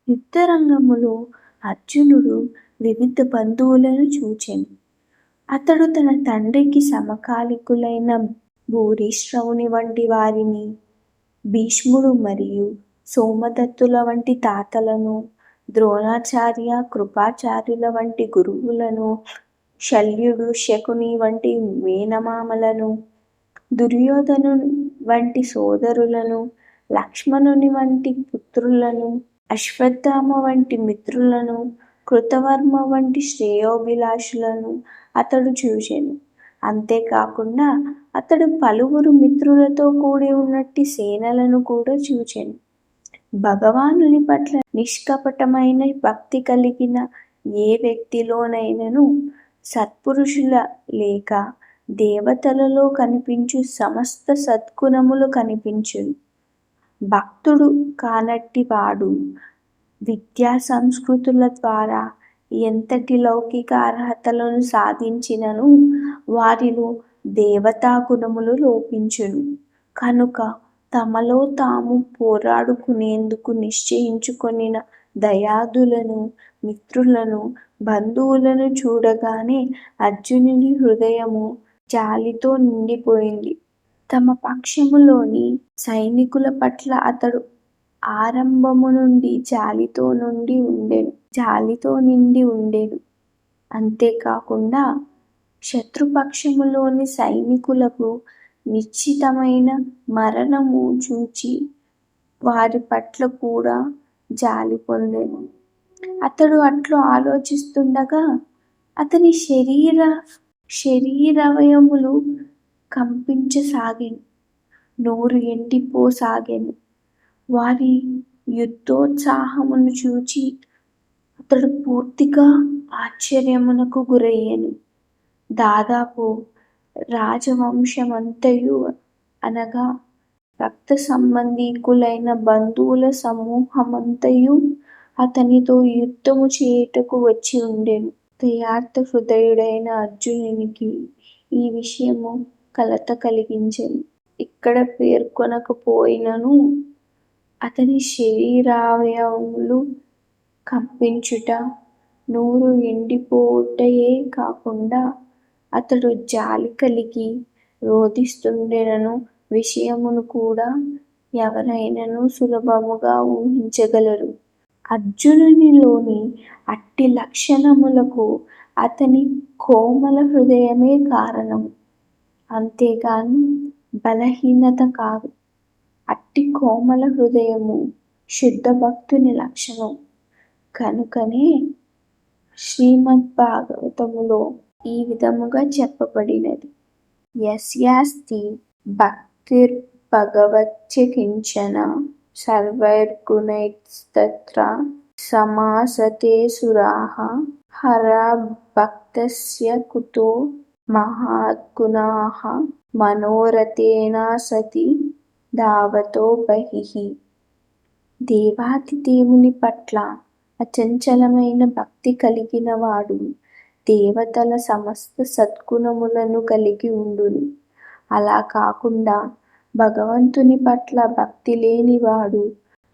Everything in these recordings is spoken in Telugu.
యుద్ధరంగములో అర్జునుడు వివిధ బంధువులను చూచెను. అతడు తన తండ్రికి సమకాలికులైన భూరిశ్రవుని వంటి వారిని, భీష్ముడు మరియు సోమదత్తుల వంటి తాతలను, ద్రోణాచార్య కృపాచార్యుల వంటి గురువులను, శల్యుడు శకుని వంటి మేనమామలను, దుర్యోధను వంటి సోదరులను, లక్ష్మణుని వంటి పుత్రులను, అశ్వత్థామ వంటి మిత్రులను, కృతవర్మ వంటి శ్రేయోభిలాషులను అతడు చూచెను. అంతేకాకుండా అతడు పలువురు మిత్రులతో కూడి ఉన్నట్టి సేనలను కూడా చూచెను. భగవానుని పట్ల నిష్కపటమైన భక్తి కలిగిన ఏ వ్యక్తిలోనైనను సత్పురుషుల లేక దేవతలలో కనిపించు సమస్త సద్గుణములు కనిపించును. భక్తుడు కానట్టి వాడు విద్యా సంస్కృతుల ద్వారా ఎంతటి లౌకిక అర్హతలను సాధించినను వారిలో దేవతా గుణములు లోపించును. కనుక తమలో తాము పోరాడుకునేందుకు నిశ్చయించుకొనిన దయాదులను, మిత్రులను, బంధువులను చూడగానే అర్జునుని హృదయము జాలితో నిండిపోయింది. తమ పక్షములోని సైనికుల పట్ల అతడు ఆరంభము నుండి జాలితో నిండి ఉండెను. అంతేకాకుండా శత్రుపక్షములోని సైనికులకు నిశ్చితమైన మరణము చూచి వారి పట్ల కూడా జాలి పొందెను. అతడు అట్లు ఆలోచిస్తుండగా అతని శరీరవయములు కంపించసాగెను, నోరు ఎండిపోసాగెను. వారి యుద్ధోత్సాహమును చూచి అతడు పూర్తిగా ఆశ్చర్యమునకు గురయ్యెను. దాదాపు రాజవంశమంతయు అనగా రక్త సంబంధీకులైన బంధువుల సమూహమంతయు అతనితో యుద్ధము చేయుటకు వచ్చి ఉండెను. దయార్థ హృదయుడైన అర్జునునికి ఈ విషయము కలత కలిగించెను. ఇక్కడ పేర్కొనకపోయినను అతని శరీరావయవములు కంపించుట, నోరు ఎండిపోవుటయే కాకుండా అతడు జాలి కలిగి రోదిస్తుండెనను విషయమును కూడా ఎవరైనను సులభముగా ఊహించగలరు. అర్జునునిలోని అట్టి లక్షణములకు అతని కోమల హృదయమే కారణము, అంతేగాని బలహీనత కాదు. అట్టి కోమల హృదయము శుద్ధ భక్తుని లక్షణం. కనుకనే శ్రీమద్భాగవతములో ఈ విధముగా చెప్పబడినది: యస్యాస్తి భక్తిర్భగవత్య కించన సర్వైర్గుణైస్తత్ర సమాసతే సురాః హరభక్తస్య కుతో మహద్గుణాః మనోరథేన సతి ధావతో బహిః. దేవాది దేవుని పట్ల అచంచలమైన భక్తి కలిగిన వాడు దేవతల సమస్త సద్గుణములను కలిగి ఉండును. అలా కాకుండా భగవంతుని పట్ల భక్తి లేనివాడు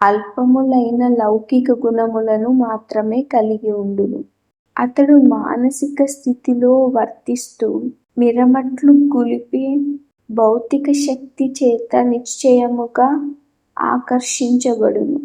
అల్పములైన లౌకిక గుణములను మాత్రమే కలిగి ఉండును. అతడు మానసిక స్థితిలో వర్తిస్తూ మిరమట్లు గులిపే భౌతిక శక్తి చేత నిశ్చయముగా ఆకర్షించబడును.